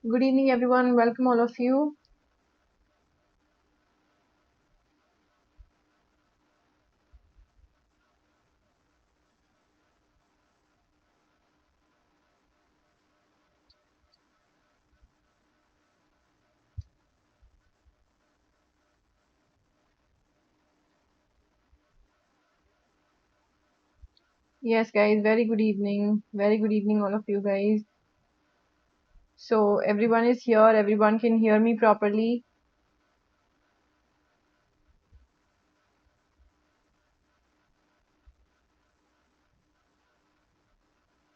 Good evening, everyone. Welcome, all of you. Yes, guys, very good evening. Very good evening, all of you guys. So, everyone is here. Everyone can hear me properly.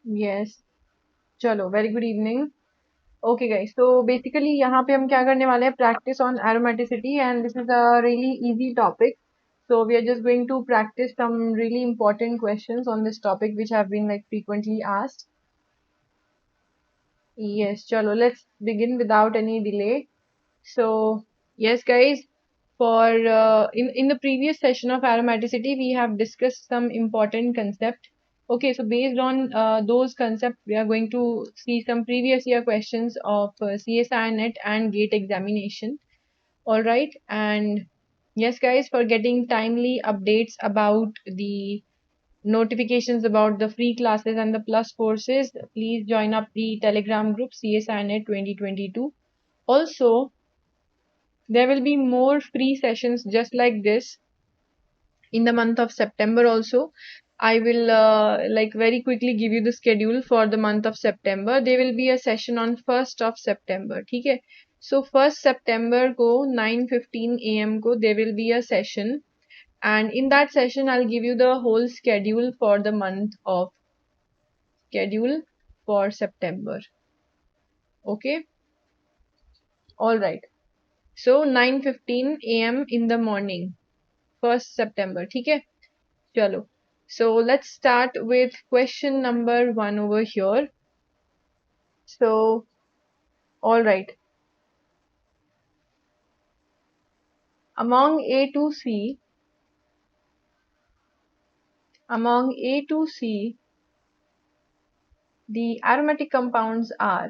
Yes. चलो, very good evening. Okay, guys. So, basically, यहाँ पे हम क्या करने वाले हैं? Practice on aromaticity, and this is a really easy topic. So, we are just going to practice some really important questions on this topic, which have been like frequently asked. Yes, chalo, let's begin without any delay. So, yes, guys, for in the previous session of aromaticity, we have discussed some important concept. Okay, so based on those concepts, we are going to see some previous year questions of CSI NET and GATE examination. All right, and yes, guys, for getting timely updates about the notifications about the free classes and the plus courses, please join up the Telegram group CSI NET 2022. Also, there will be more free sessions just like this in the month of September also. I will like very quickly give you the schedule for the month of September. There will be a session on 1st of September. ठीक है? So 1st September को 9:15 a.m. को there will be a session, and in that session I'll give you the whole schedule for the month of schedule for September. Okay? All right. So 9:15 a.m. in the morning. 1st September. ठीक है? चलो. So let's start with question number one over here. So, all right. Among A to C, among A to C, the aromatic compounds are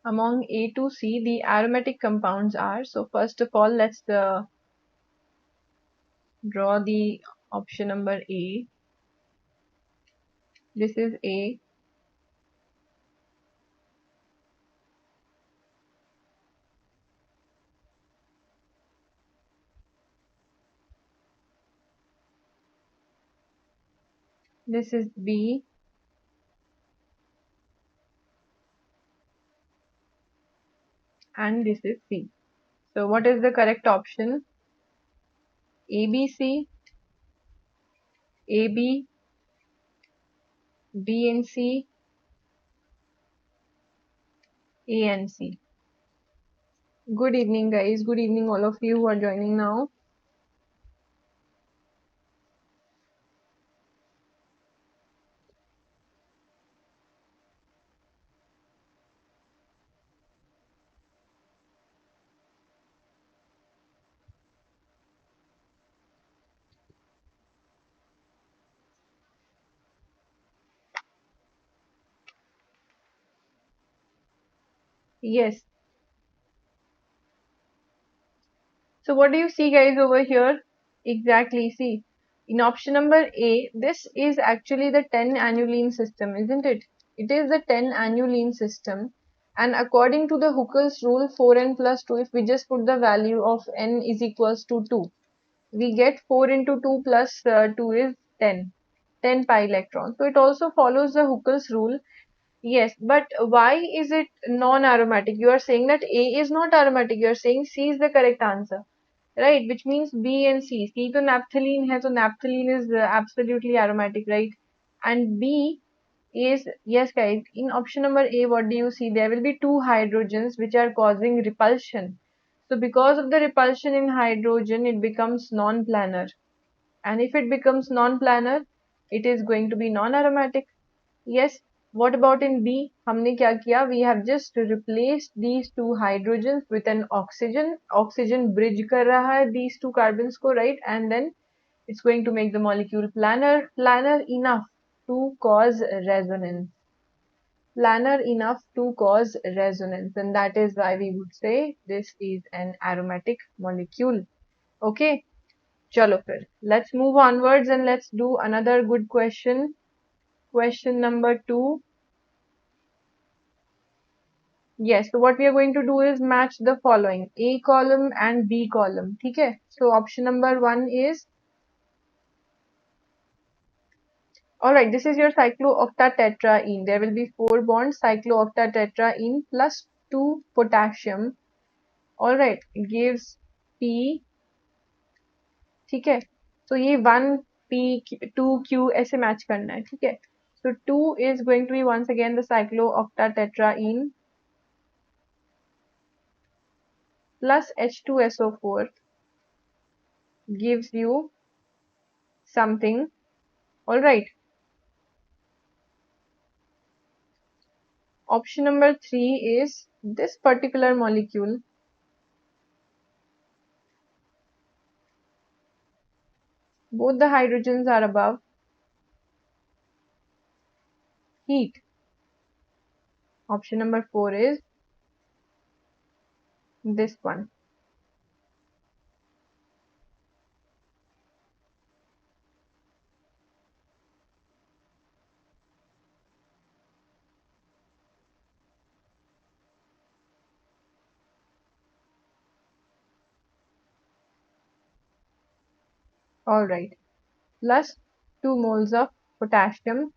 among A to C, the aromatic compounds are. So first of all, let's draw the option number A. This is A. This is B. And this is C. So what is the correct option? A, B, C, A, B, B and C, A and C. Good evening, guys. Good evening, all of you who are joining now. Yes. So what do you see, guys, over here? Exactly. See, in option number A, this is actually the 10 annulene system, isn't it? It is the 10 annulene system. And according to the Huckel's rule, 4n plus 2, if we just put the value of n is equals to 2, we get 4 into 2 plus 2 is 10. 10 pi electrons. So it also follows the Huckel's rule. Yes, but why is it non-aromatic? You are saying that A is not aromatic. You are saying C is the correct answer, right? Which means B and C. C to naphthalene hai, so naphthalene is absolutely aromatic, right? And B is, yes, guys, in option number A, what do you see? There will be two hydrogens which are causing repulsion. So because of the repulsion in hydrogen, it becomes non-planar. And if it becomes non-planar, it is going to be non-aromatic. Yes. What about in B? हमने क्या किया? We have just replaced these two hydrogens with an oxygen. Oxygen bridge कर रहा है these two carbons को, right? And then it's going to make the molecule planar enough. to cause resonance. Planar enough to cause resonance, and that is why we would say this is an aromatic molecule. Okay, chalo fir. Let's move onwards and let's do another good question. Question number 2. Yes, so what we are going to do is match the following A column and B column. Okay, so option number 1 is, alright, this is your cyclooctatetraene. There will be 4 bonds, cyclooctatetraene plus 2 potassium. Alright, it gives P. ठीक है, so ये 1p 2q ऐसे match करना है. ठीक है, so 2 is going to be once again the cyclooctatetraene plus H2SO4 gives you something. All right, option number 3 is this particular molecule. Both the hydrogens are above heat. Option number 4 is this one. All right, plus 2 moles of potassium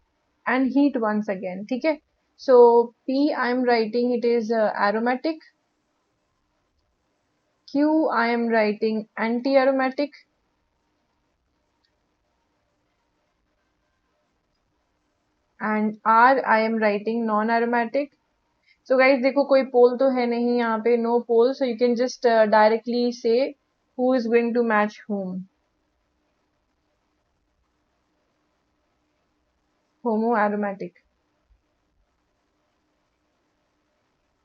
and heat once again. Okay, so P I am writing it is aromatic. Q I am writing anti-aromatic, and R I am writing non-aromatic. So guys देखो कोई पोल तो है नहीं यहाँ पे, no pole, so you can just directly say who is going to match whom. Homoaromatic.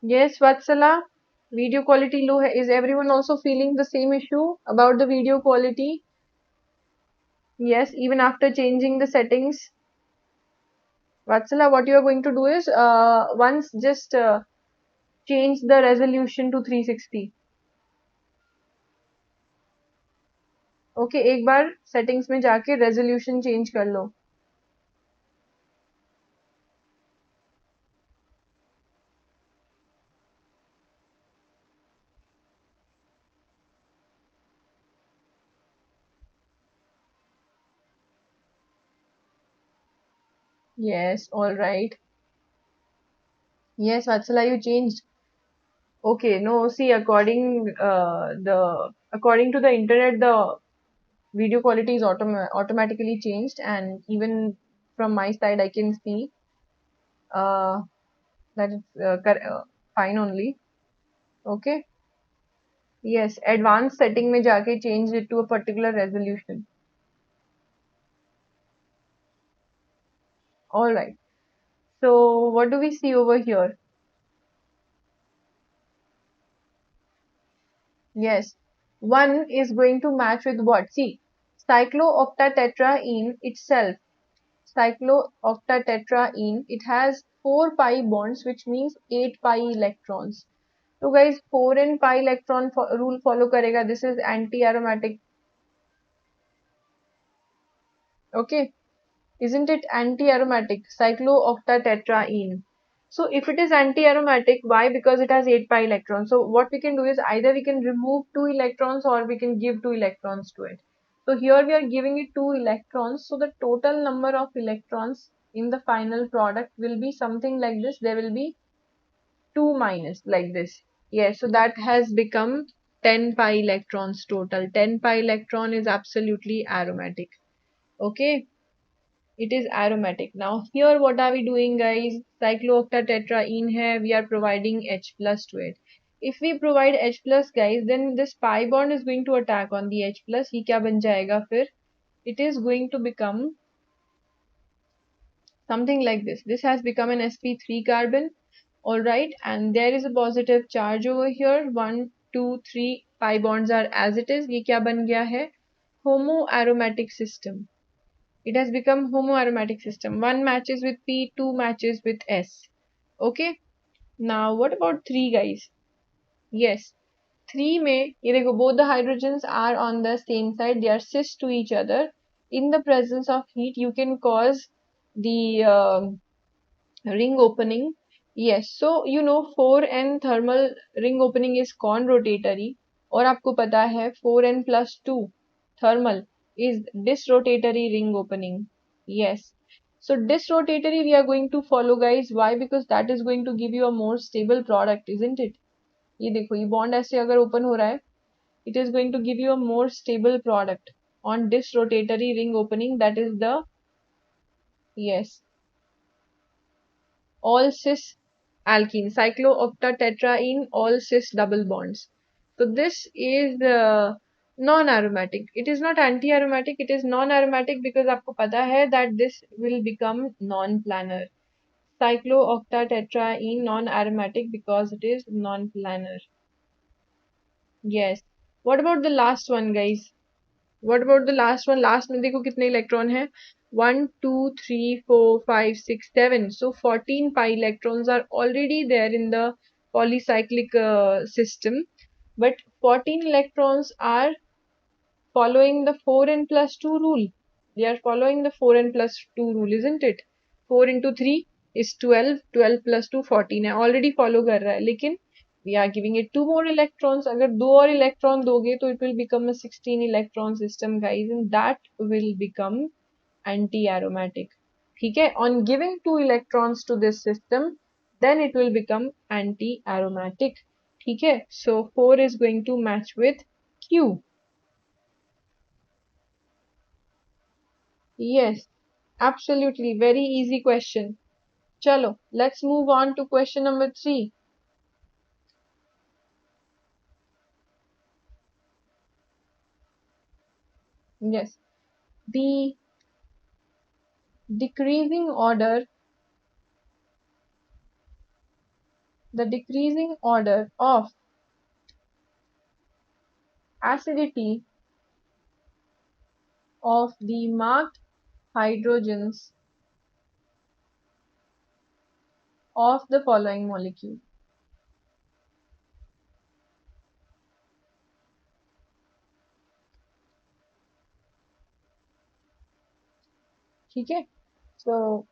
Yes, Vatsala, video quality low है. Is everyone also feeling the same issue about the video quality? Yes, even after changing the settings. Vatsala, what you are going to do is once just change the resolution to 360. Okay एक बार settings में जाके resolution change कर लो. Yes, all right. Yes, Vatsala, you changed. Okay, no, see, according to the internet, the video quality is automatically changed, and even from my side, I can see uh, that it's fine only. Okay. Yes, advanced setting में जाके change it to a particular resolution. All right. So what do we see over here? Yes, one is going to match with what? See, cyclooctatetraene itself, cyclooctatetraene, it has 4 pi bonds, which means 8 pi electrons. So guys, 4 and pi electron rule follow karega. This is anti-aromatic. Okay, isn't it anti-aromatic? Cyclooctatetraene. So if it is anti-aromatic, why? Because it has 8 pi electrons. So what we can do is either we can remove 2 electrons or we can give 2 electrons to it. So here we are giving it 2 electrons. So the total number of electrons in the final product will be something like this. There will be 2 minus like this. Yes, so that has become 10 pi electrons total. 10 pi electron is absolutely aromatic. Okay. It is aromatic. Now here what are we doing guys? Cyclooctatetraene hai, we are providing H plus to it. If we provide H plus guys, then this pi bond is going to attack on the H plus. ये क्या बन जाएगा फिर? It is going to become something like this. This has become an sp3 carbon. Alright, and there is a positive charge over here. 1, 2, 3 pi bonds are as it is. ये क्या बन गया है? Homoaromatic system. It has become homoaromatic system. 1 matches with P, 2 matches with S. Okay. Now what about 3 guys? Yes. 3 में ये देखो both the hydrogens are on the same side. They are cis to each other. In the presence of heat, you can cause the ring opening. Yes, so you know 4n thermal ring opening is con rotatory और आपको पता है 4n plus 2 thermal is disrotatory ring opening. Yes, so disrotatory we are going to follow guys. Why? Because that is going to give you a more stable product, isn't it? ये देखो ये bond ऐसे अगर open हो रहा है, it is going to give you a more stable product on disrotatory ring opening. That is the, yes, all cis alkene, cyclooctatetraene, all cis double bonds. So this is non-aromatic. It is not anti-aromatic, it is non-aromatic because आपको पता है that this will become non-planar. Cyclooctatetraene non-aromatic because it is non-planar. Yes. What about the last one, guys? What about the last one? Last में देखो कितने electron है? 1, 2, 3, 4, 5, 6, 7. So 14 pi electrons are already there in the polycyclic system. But 14 electrons are following the 4n plus 2 rule. They are following the 4n plus 2 rule, isn't it? 4 into 3 is 12. 12 plus 2 14 है. Already follow कर रहा है. लेकिन we are giving it 2 more electrons. अगर 2 और electron दोगे तो it will become a 16 electron system, guys, and that will become anti-aromatic. ठीक है? On giving 2 electrons to this system, then it will become anti-aromatic. ठीक है? So 4 is going to match with Q. Yes, absolutely. Very easy question. Chalo, let's move on to question number 3. Yes, the decreasing order, the decreasing order of acidity of the marked hydrogens of the following molecule. Okay, so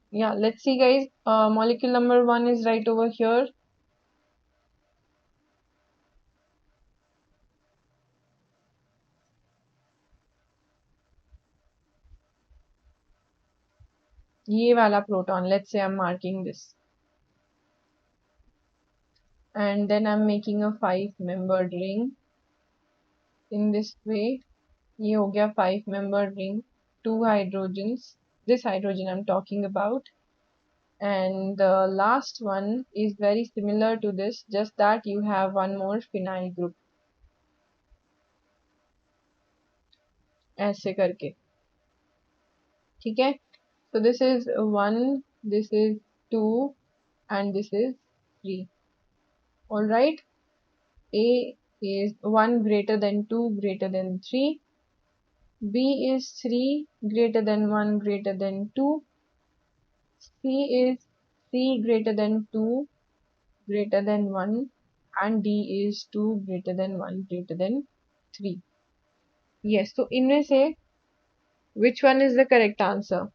yeah, let's see, guys. Molecule number 1 is right over here. ये वाला proton. Let's say I'm marking this, and then I'm making a 5-membered ring in this way. ये हो गया 5-membered ring, 2 hydrogens. This hydrogen I'm talking about. And the last one is very similar to this, just that you have one more phenyl group. ऐसे करके. ठीक है? So this is 1, this is 2, and this is 3. Alright? A is 1 greater than 2 greater than 3. B is 3 greater than 1 greater than 2. C is 3 greater than 2 greater than 1, and D is 2 greater than 1 greater than 3. Yes, so इनमें से which one is the correct answer?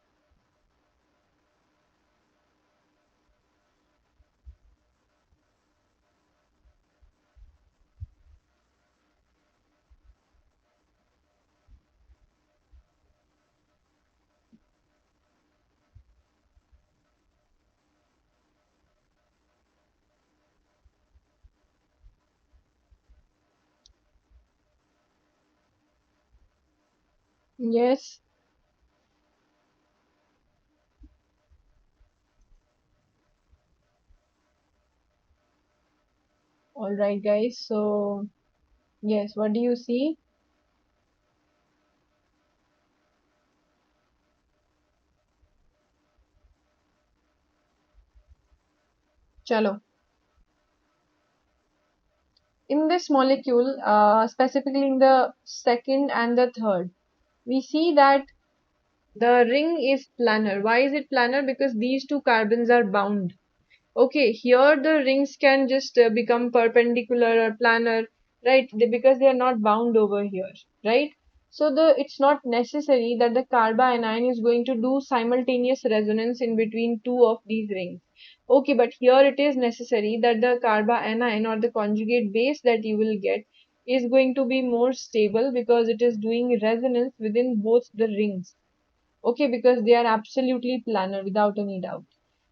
Yes. All right, guys. So, yes, what do you see? Chalo. In this molecule, specifically in the second and the third, we see that The ring is planar. Why is it planar? Because these two carbons are bound. Okay, here the rings can just become perpendicular or planar, right? Because they are not bound over here, right? So it's not necessary that the carbanion is going to do simultaneous resonance in between two of these rings. Okay, but here it is necessary that the carbanion or the conjugate base that you will get is going to be more stable because it is doing resonance within both the rings. Okay, because they are absolutely planar without any doubt.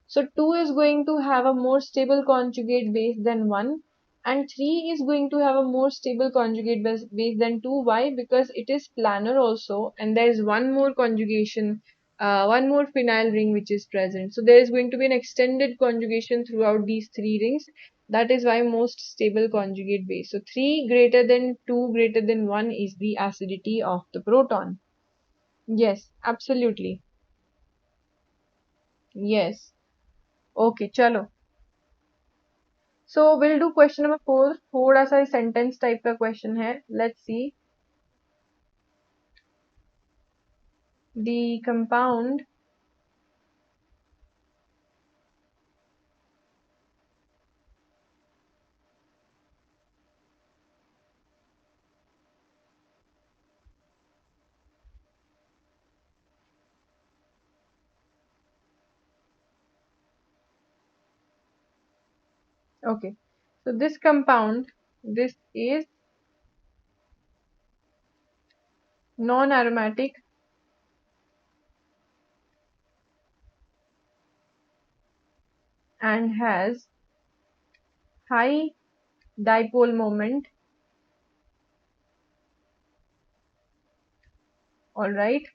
So 2 is going to have a more stable conjugate base than 1, and 3 is going to have a more stable conjugate base than 2. Why? Because it is planar also, and there is one more conjugation, one more phenyl ring which is present. So there is going to be an extended conjugation throughout these three rings. That is why most stable conjugate base. So 3 greater than 2 greater than 1 is the acidity of the proton. Yes, absolutely. Yes. Okay, chalo. So we'll do question number 4. थोड़ा सा sentence type का question है. Let's see. The compound okay. So this compound, this is non-aromatic and has high dipole moment. Alright.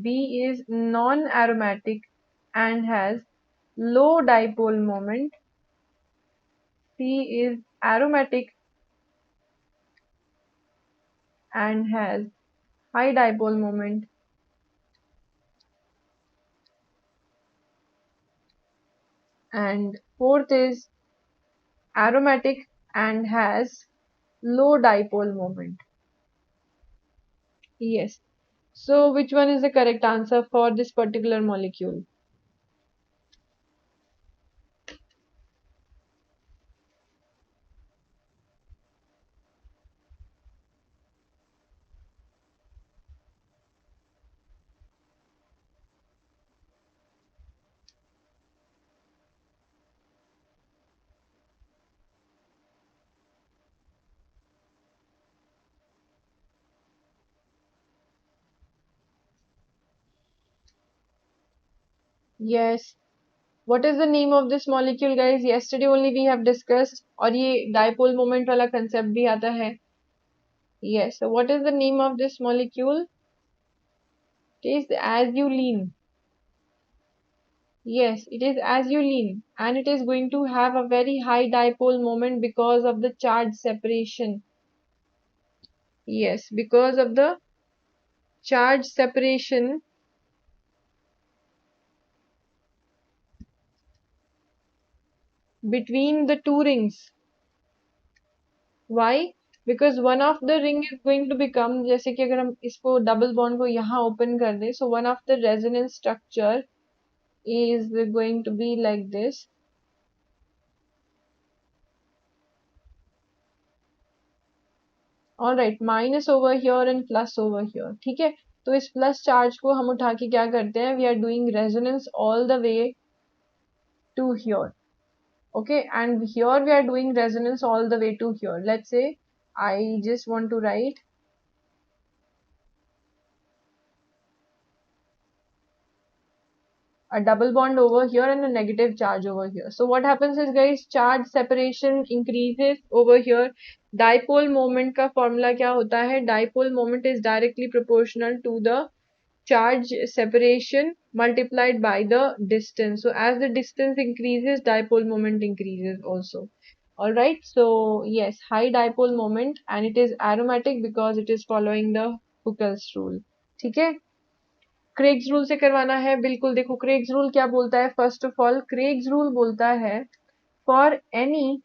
B is non-aromatic and has low dipole moment. C is aromatic and has high dipole moment. And fourth is aromatic and has low dipole moment. Yes. So which one is the correct answer for this particular molecule? Yes. What is the name of this molecule, guys? Yesterday only we have discussed. और ये dipole moment वाला concept भी आता है. Yes. So what is the name of this molecule? It is azulene. Yes, it is azulene, and it is going to have a very high dipole moment because of the charge separation. Yes, because of the charge separation between the two rings. Why? Because one of the ring is going to become, जैसे कि अगर हम इसको double bond को यहाँ open कर दें, so one of the resonance structure is going to be like this. Alright, minus over here and plus over here. ठीक है, तो इस plus charge को हम उठा के क्या करते हैं? We are doing resonance all the way to here. Okay, and here we are doing resonance all the way to here. Let's say I just want to write a double bond over here and a negative charge over here. So what happens is, guys, charge separation increases over here. Dipole moment का formula क्या होता है? Dipole moment is directly proportional to the charge separation multiplied by the distance. So as the distance increases, dipole moment increases also. Alright, so yes, high dipole moment, and it is aromatic because it is following the Huckel's rule. ठीक है, क्रेग्स rule से करवाना है बिल्कुल. देखो क्रेग्स rule क्या बोलता है. First of all Craig's rule बोलता है for any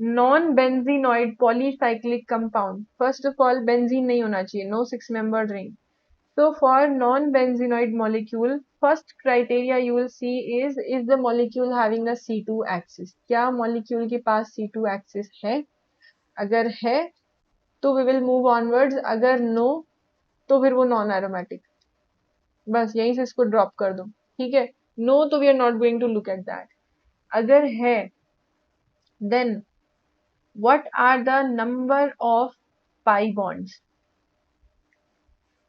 non benzenoid polycyclic compound. First of all benzene नहीं होना चाहिए, no 6 membered ring. So for non-benzenoid molecule, first criteria you will see is the molecule having a C2 axis? क्या molecule के पास C2 axis है? अगर है तो we will move onwards. अगर no तो फिर वो non aromatic. बस यहीं से इसको ड्रॉप कर दो. ठीक है? No तो we are not going to look at that. अगर है then what are the number of pi bonds?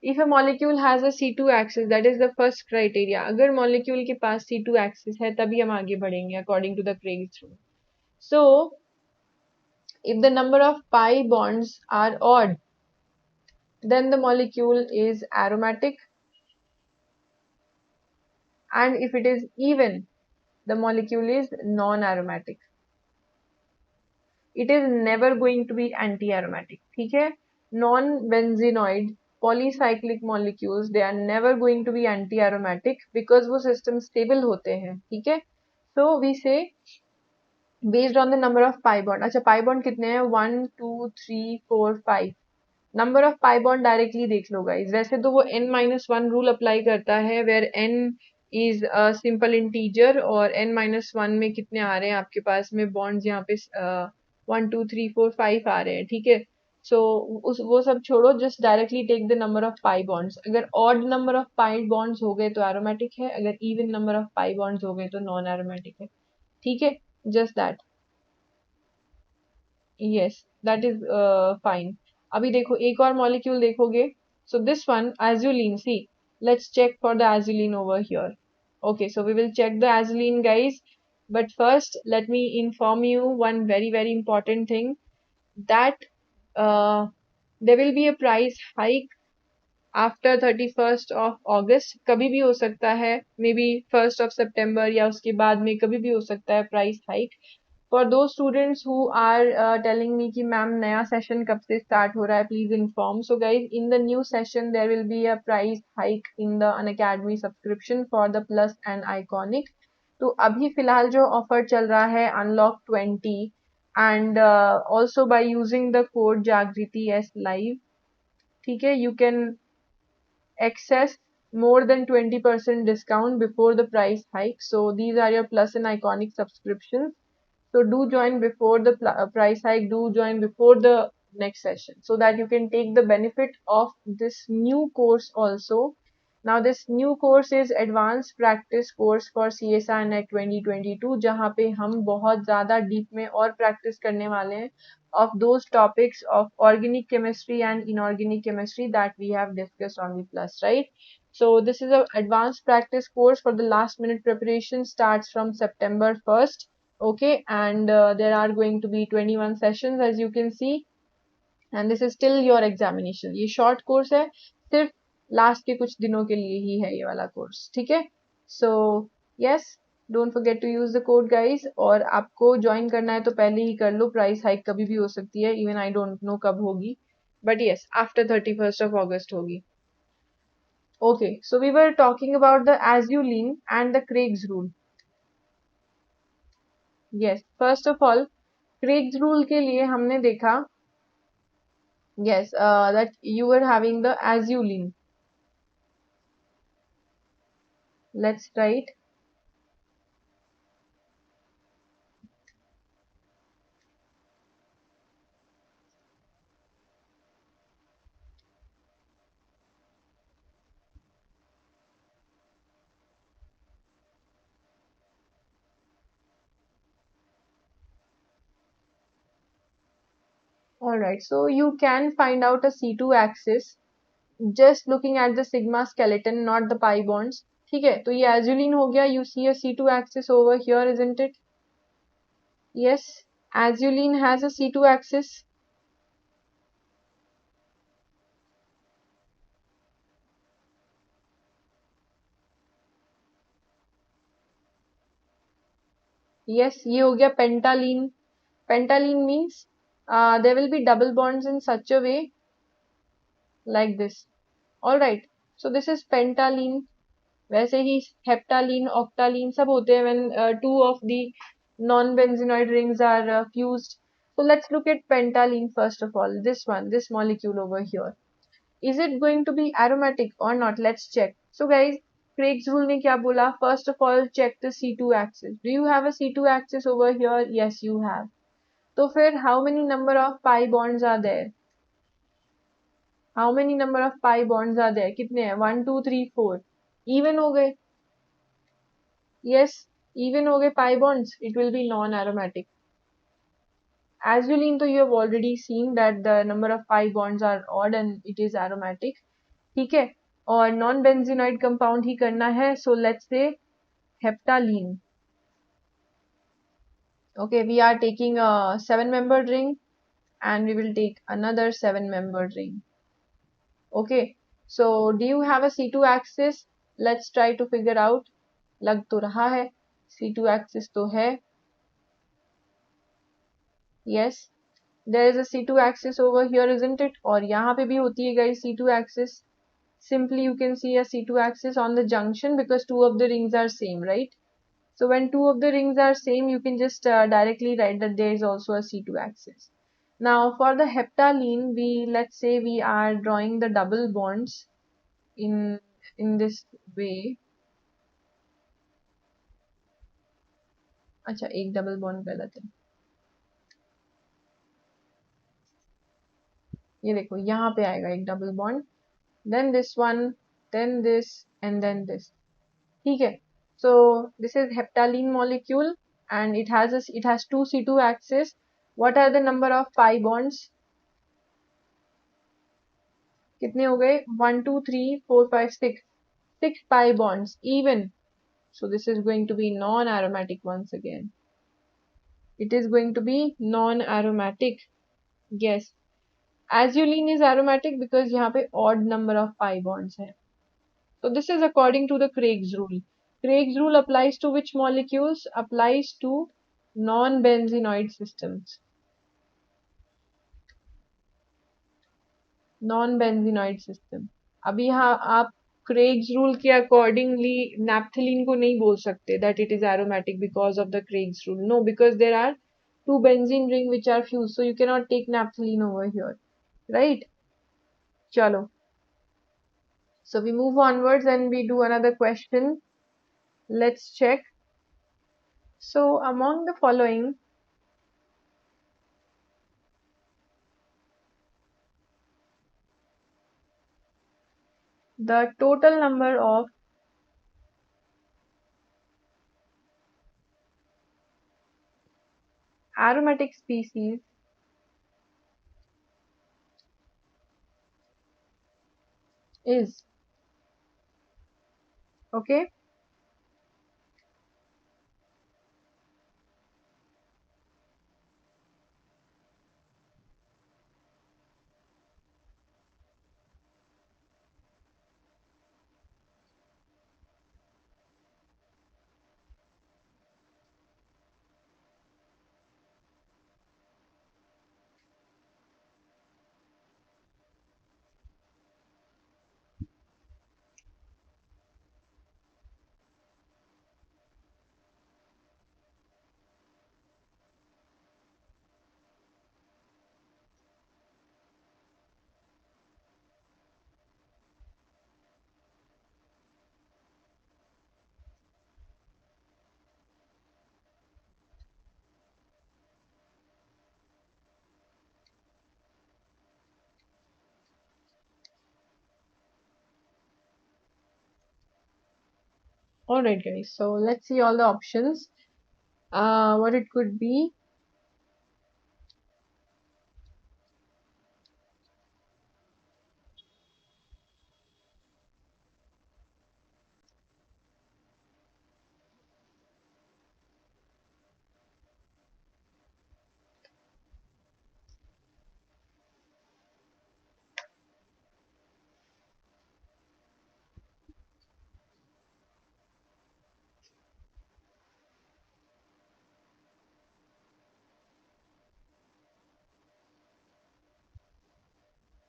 If a molecule has a C2 axis, that is the first criteria. अगर molecule के पास C2 axis है तभी हम आगे बढ़ेंगे according to the Craig's rule. So, if the number of pi bonds are odd, then the molecule is aromatic, and if it is even, the molecule is non-aromatic. It is never going to be anti-aromatic. ठीक है? Non-benzenoid polycyclic molecules, they are never going to be anti-aromatic because वो system stable होते हैं. ठीक है? So we say based on the number of pi bond. अच्छा pi bond कितने हैं? 1 2 3 4 5. Number of pi bond directly देख लो गाइस. वैसे तो वो n-1 रूल अप्लाई करता है where n is a simple integer और n-1 में कितने आ रहे हैं आपके पास में बॉन्ड्स यहाँ पे 1 2 3 4 5 आ रहे हैं. ठीक है? सो उस वो सब छोड़ो, just directly take the number of pi bonds. अगर odd number of pi bonds हो गए तो एरोमेटिक है, अगर even number of pi bonds हो गए तो नॉन एरोमेटिक है. ठीक है? Just that. Yes that is fine. अभी देखो एक और मॉलिक्यूल देखोगे. So this one azulene. See let's check for the azulene over here. Okay, so we will check the azulene guys, but first let me inform you one very important thing, that there will be a price hike after 31st of August. कभी भी हो सकता है, may be 1st of September या उसके बाद में कभी भी हो सकता है price hike. For those students who are telling me कि मैम नया सेशन कब से स्टार्ट हो रहा है, please inform. So guys, in the new session there will be a price hike in the Unacademy subscription for the Plus and Iconic. तो अभी फिलहाल जो ऑफर चल रहा है Unlock 20 and also by using the code Jagriti S Live, ठीक है, you can access more than 20% discount before the price hike. So these are your Plus and Iconic subscriptions. So do join before the price hike, do join before the next session so that you can take the benefit of this new course also. Now this new course is advanced practice course for CSI NET 2022 जहाँ पे हम बहुत ज़्यादा deep में और practice करने वाले हैं of those topics of organic chemistry and inorganic chemistry that we have discussed on the plus, right? So this is an advanced practice course for the last minute preparation, starts from September 1st. Okay, and there are going to be 21 sessions as you can see, and this is still your examination. ये short course है, सिर्फ last के कुछ दिनों के लिए ही है ये वाला course. ठीक है? So yes, don't forget to use the code guys. और आपको join करना है तो पहले ही कर लो, price hike कभी भी हो सकती है, even I don't know कब होगी, but yes, after 31st of August होगी. Okay, so we were talking about the azulene and the Craig's rule. Yes, first of all, Craig's rule के लिए हमने देखा, yes, that you were having the azulene. Let's write. Alright, so you can find out a C2 axis just looking at the sigma skeleton, not the pi bonds. ठीक है, तो ये azulene हो गया. You see a C2 axis over here, isn't it? Yes, azulene has a C2 axis. Yes, ये हो गया pentalene. Pentalene means there will be double bonds in such a way like this. Alright, so this is pentalene. वैसे ही हेप्टालीन ऑक्टालीन सब होते हैं when two of the non-benzenoid rings are fused. So let's look at pentalene first of all. This one, this molecule over here. Is it going to be aromatic or not? Let's check. So guys, Craig's rule ने क्या बोला? First of all, check the C2 axis. Do you have a C2 axis over here? Yes, you have. तो फिर how many number of pi bonds are there? How many number of pi bonds are there? कितने हैं? 1 2 3 4. Even हो गए. Yes, even हो गए pi bonds. It will be non-aromatic. Azulene, तो you have already seen that the number of pi bonds are odd and it is aromatic. ठीक है, और नॉन बेंजीनॉइड कंपाउंड ही करना है. So let's say हेप्टालीन. Okay, we are taking a 7-membered ring and we will take another 7-membered ring. Okay, so do you have a C2 axis? Let's try to figure out. लग तो रहा है C2 axis तो है. Yes, there is a C2 axis over here, isn't it? और यहाँ पे भी होती है guys C2 axis. Simply you can see a C2 axis on the junction because two of the rings are same, right? So when two of the rings are same, you can just directly write that there is also a C2 axis. Now for the heptallene, let's say we are drawing the double bonds in this way. अच्छा, एक double bond कर देते हैं. ये देखो, यहाँ पे आएगा एक double bond, then this one, then this, and then this. ठीक है. So this is heptallene molecule and it has two C2 axes. What are the number of pi bonds? कितने हो गए? 1 2 3 4 5 6. 6 pi bonds even. So this is going to be non-aromatic once again. It is going to be non-aromatic. Yes. Azulene is aromatic because यहाँ पे odd number of pi bonds है. So this is according to the Craig's rule. Craig's rule applies to which molecules? Applies to non-benzenoid systems. Non-benzenoid system. अभी यहाँ आप Craig's rule के accordingly naphthalene को नहीं बोल सकते that it is aromatic because of the Craig's rule. No, because there are two benzene ring which are fused, so you cannot take naphthalene over here, right? चलो. So we move onwards and we do another question. Let's check. So among the following, the total number of aromatic species is, okay, alright guys, so let's see all the options. What it could be.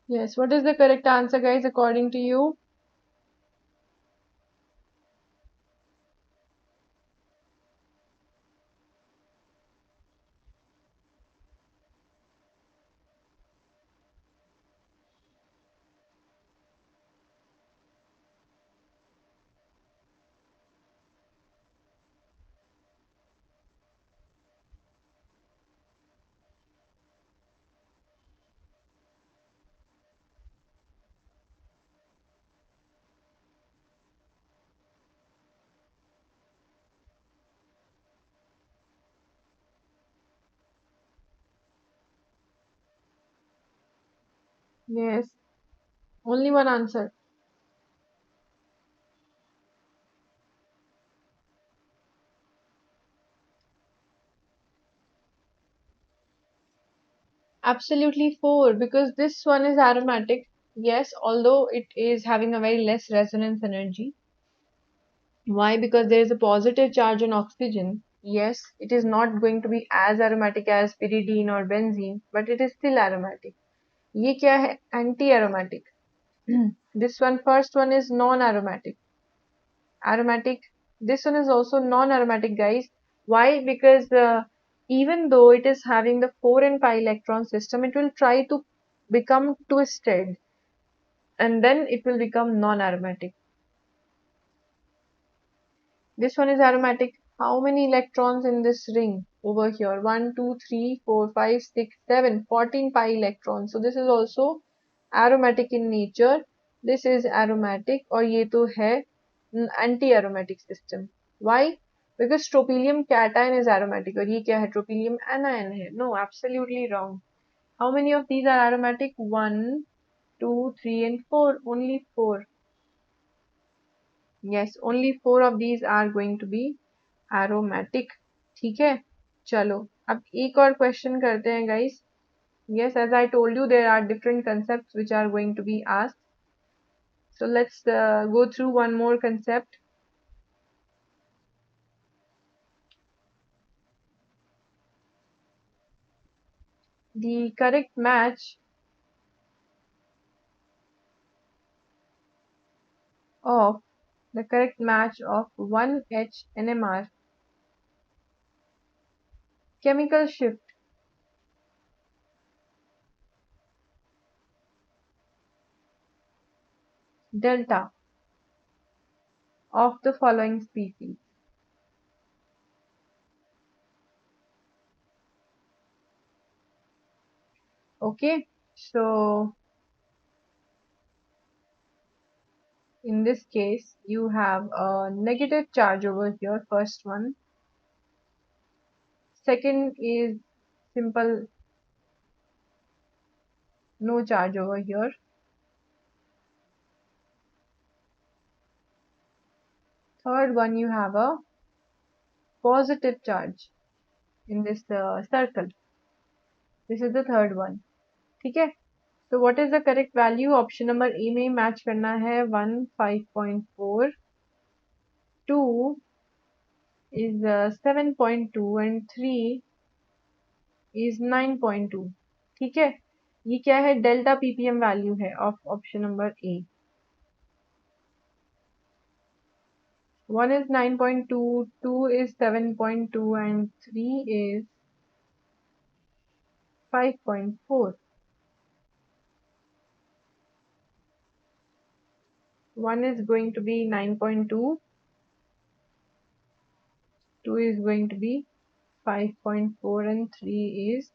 Yes, what is the correct answer, guys, according to you? Yes, only one answer. Absolutely four, because this one is aromatic. Yes, although it is having a very less resonance energy. Why? Because there is a positive charge on oxygen. Yes, it is not going to be as aromatic as pyridine or benzene, but it is still aromatic. ये क्या है? Anti aromatic. This one, first one is non aromatic. Aromatic. This one is also non aromatic, guys. Why? Because even though it is having the 4 and pi electron system, it will try to become twisted, and then it will become non aromatic. This one is aromatic. How many electrons in this ring over here? 1, 2, 3, 4, 5, 6, 7, 14 pi electrons. So this is also aromatic in nature. This is aromatic, और ये तो है anti-aromatic system. Why? Because tropylium cation is aromatic, और ये क्या है? Tropylium anion है. No, absolutely wrong. How many of these are aromatic? 1, 2, 3, and 4. Only 4. Yes, only 4 of these are going to be aromatic. ठीक है, चलो अब एक और क्वेश्चन करते हैं guys. Yes, as I told you, there are different concepts which are going to be asked. So let's go through one more concept. The correct match of the correct match of 1H NMR chemical shift delta of the following species. Okay, so in this case, you have a negative charge over here, first one. Second is simple, no charge over here. Third one, you have a positive charge in this circle. This is the third one. ठीक है? So what is the correct value? Option number A में match करना है 1 5.4, 2 is 7.2 and 3 is 9.2. ठीक है? ये क्या है? डेल्टा ppm वैल्यू है of option number A. 1 is 9.2, 2 is 7.2, and 3 is 5.4. 1 is going to be 9.2, 2 is going to be 5.4, and 3 is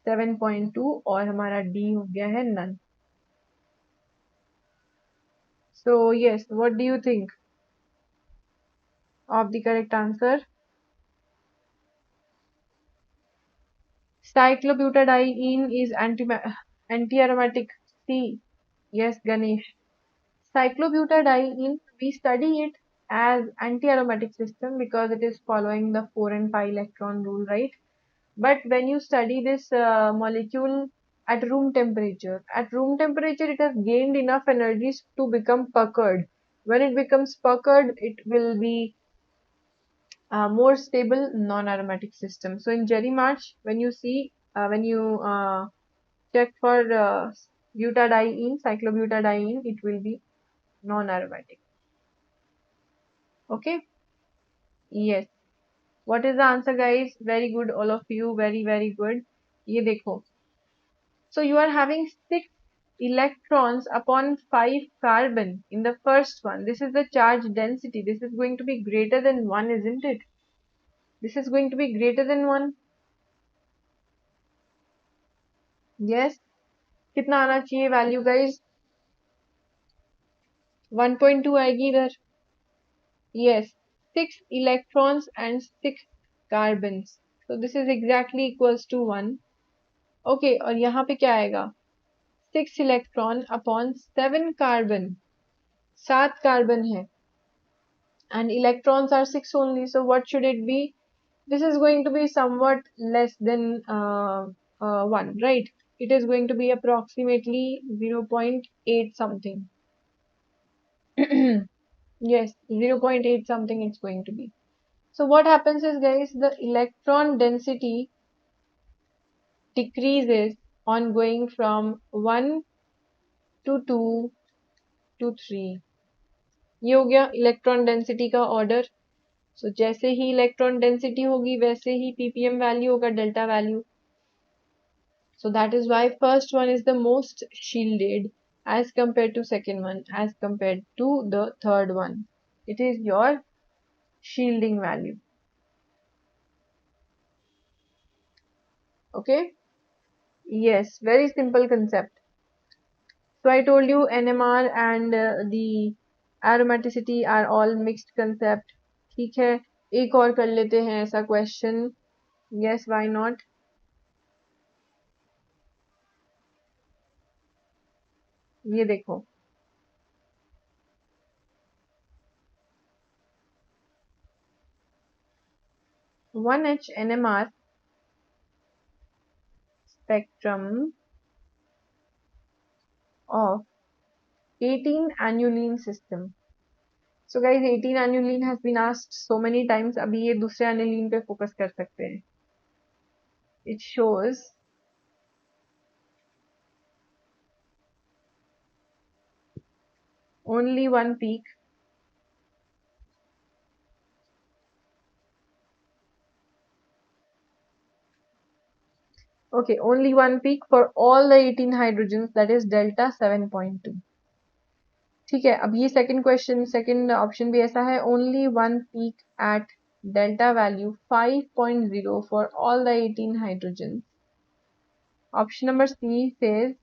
7.2, और हमारा D हो गया है none. So yes, what do you think of the correct answer? Cyclobutadiene is anti-aromatic. C. Yes, Ganesh. Cyclobutadiene, we study it as anti-aromatic system because it is following the 4 and pi electron rule, right? But when you study this molecule at room temperature, it has gained enough energies to become puckered. When it becomes puckered, it will be a more stable non-aromatic system. So in Jerry March, when you see, when you check for butadiene, cyclobutadiene, it will be non-aromatic. Okay? Yes. What is the answer, guys? Very good, all of you. Very, very good. ये देखो. So you are having 6 electrons upon 5 carbon in the first one. This is the charge density. This is going to be greater than 1, isn't it? This is going to be greater than 1. Yes. कितना आना चाहिए value guys? 1.2 आएगी इधर. Yes. 6 electrons and 6 carbons. So this is exactly equals to 1. Okay, और यहाँ पे क्या आएगा? 6 electron upon 7 carbon. 7 carbon है. And electrons are 6 only, so what should it be? This is going to be somewhat less than 1, right? It is going to be approximately 0.8 something. Yes, 0.8 something it's going to be. So what happens is, guys, the electron density decreases on going from 1 to 2 to 3. ये हो गया electron density का order. सो जैसे ही electron density होगी वैसे ही ppm value होगा, delta value. So that is why first one is the most shielded as compared to second one, as compared to the third one. It is your shielding value. Okay? Yes, very simple concept. So I told you NMR and the aromaticity are all mixed concept. ठीक है, एक और कर लेते हैं ऐसा question. Yes, why not? ये देखो, 1H NMR spectrum of 18 aniline system. So guys, 18 aniline has been asked so many times. अभी ये दूसरे aniline पे focus कर सकते हैं. It shows only one peak. Okay, only one peak for all the 18 hydrogens, that is delta 7.2. ठीक है, अब ये second option भी ऐसा है, only one peak at delta value 5.0 for all the 18 hydrogens. Option number C says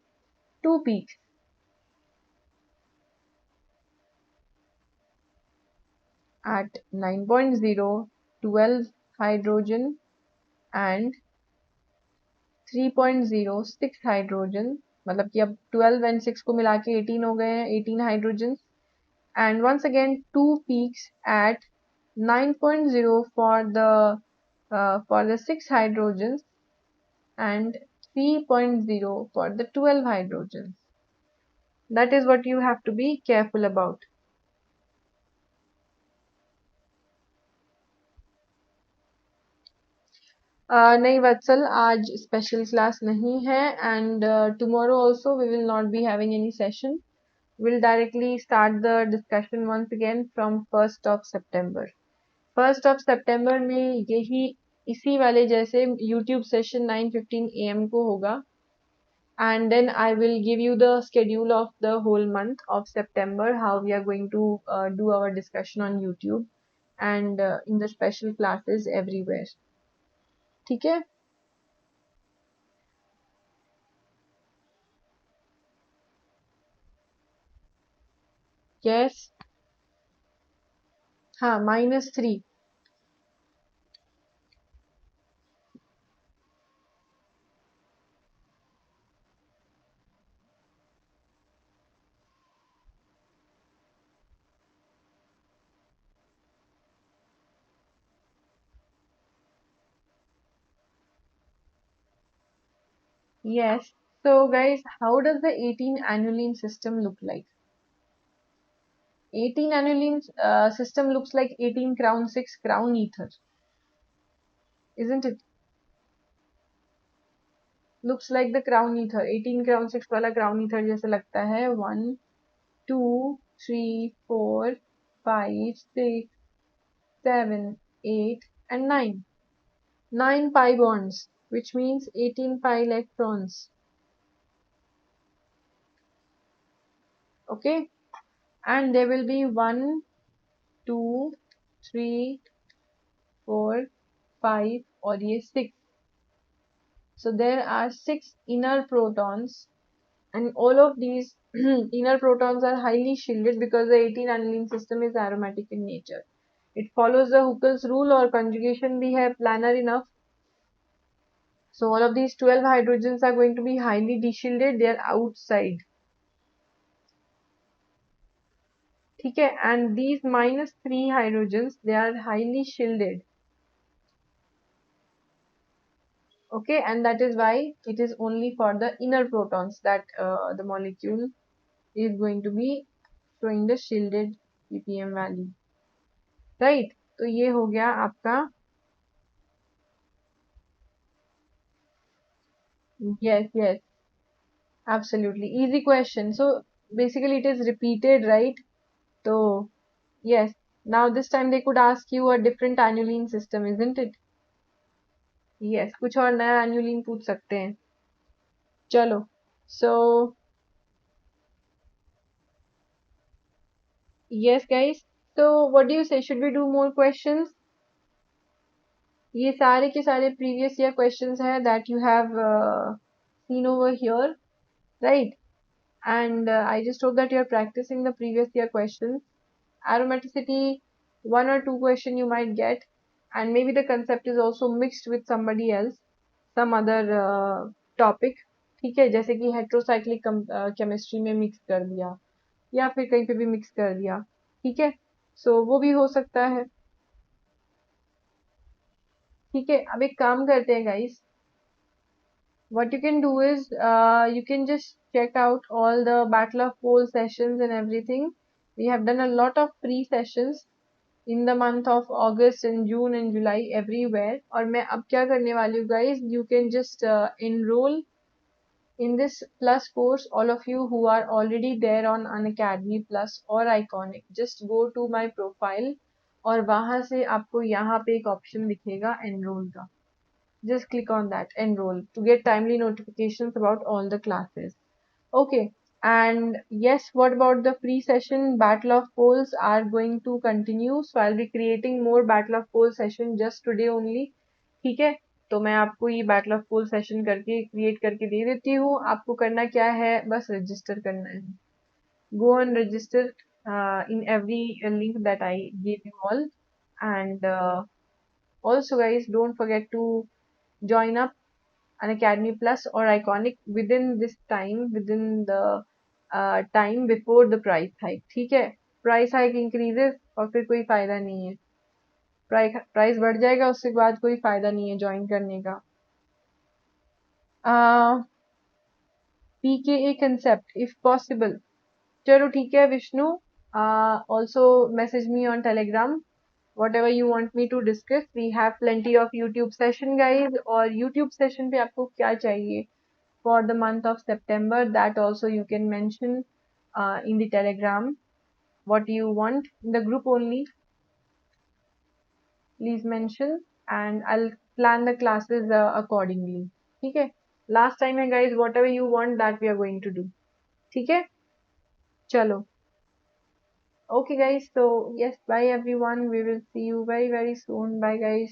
two peaks at 9.0, 12 hydrogen and 3.0 6 hydrogen. मतलब कि अब 12 एंड 6 को मिला के 18 हो गए हैं, 18 hydrogen. And once again two peaks at 9.0 for the 6 hydrogens and 3.0 for the 12 hydrogens. That is what you have to be careful about. नहीं वत्सल, आज स्पेशल क्लास नहीं है and tomorrow also we will not be having any session. We'll directly start the discussion once again from 1st of September. 1st of September में यही इसी वाले जैसे YouTube session 9:15 AM को होगा. And then I will give you the schedule of the whole month of September, how we are going to do our discussion on YouTube and in the special classes everywhere. ठीक है? Yes. हाँ, -3. Yes. So guys, how does the 18 aniline system look like? 18 aniline system looks like 18 crown 6 crown ether. Isn't it? Looks like the crown ether. 18 crown 6 वाला crown ether जैसे लगता है. 1, 2, 3, 4, 5, 6, 7, 8 and 9. 9 pi bonds, which means 18 pi electrons. Okay? And there will be 1, 2, 3, 4, 5 और ये 6. So there are 6 inner protons, and all of these inner protons are highly shielded because the 18 aniline system is aromatic in nature. It follows the Huckel's rule, और conjugation भी है planar enough. So all of these 12 hydrogens are going to be highly deshielded. They are outside. Okay, and these -3 hydrogens, they are highly shielded. Okay, and that is why it is only for the inner protons that the molecule is going to be showing the shielded ppm value. Right? तो ये हो गया आपका. Yes, yes, absolutely. Easy question. So basically it is repeated, right? So yes. Now this time they could ask you a different aniline system, isn't it? Yes, कुछ और नया aniline पूछ सकते हैं. चलो. So yes, guys. So what do you say? Should we do more questions? ये सारे के सारे previous year questions हैं that you have seen over here, right? And I just hope that you are practicing the previous year questions. Aromaticity, one or two question you might get, and maybe the concept is also mixed with somebody else, some other topic. ठीक है, जैसे कि heterocyclic chemistry में mix कर दिया या फिर कहीं पे भी mix कर दिया. ठीक है, so वो भी हो सकता है. ठीक है, अब एक काम करते हैं guys. What you can do is you can just check out all the Battle of Pole sessions and everything. We have done a lot of pre-sessions in the month of August and June and July everywhere. और मैं अब क्या करने वाली हूँ guys, you can just enroll in this plus course. All of you who are already there on Unacademy Plus or Iconic, just go to my profile और वहां से आपको यहाँ पे एक option दिखेगा enroll का. Just click on that, enroll, to get timely notifications about all the classes. Okay. And yes, what about the free session? Battle of Poles are going to continue. So I'll be creating more Battle of Poles session just today only. ठीक है, तो मैं आपको ये Battle of Poles session करके create करके दे देती हूँ. आपको करना क्या है, बस register करना है. Go and register in every link that I gave you all. And also guys, don't forget to join up an Academy Plus or Iconic within this time, within the time before the price hike. ठीक है, price hike increases और फिर कोई फायदा नहीं है. Price बढ़ जाएगा, उसके बाद कोई फायदा नहीं है ज्वाइन करने का. PKA concept if possible. चलो ठीक है Vishnu. Also message me on Telegram whatever you want me to discuss. We have plenty of YouTube session guys. और YouTube session पे आपको क्या चाहिए for the month of September, that also you can mention in the Telegram what you want in the group only. Please mention and I'll plan the classes accordingly. ठीक है, last time है guys, whatever you want that we are going to do. ठीक है, चलो. Okay guys, so yes, bye everyone. We will see you very very soon. Bye guys.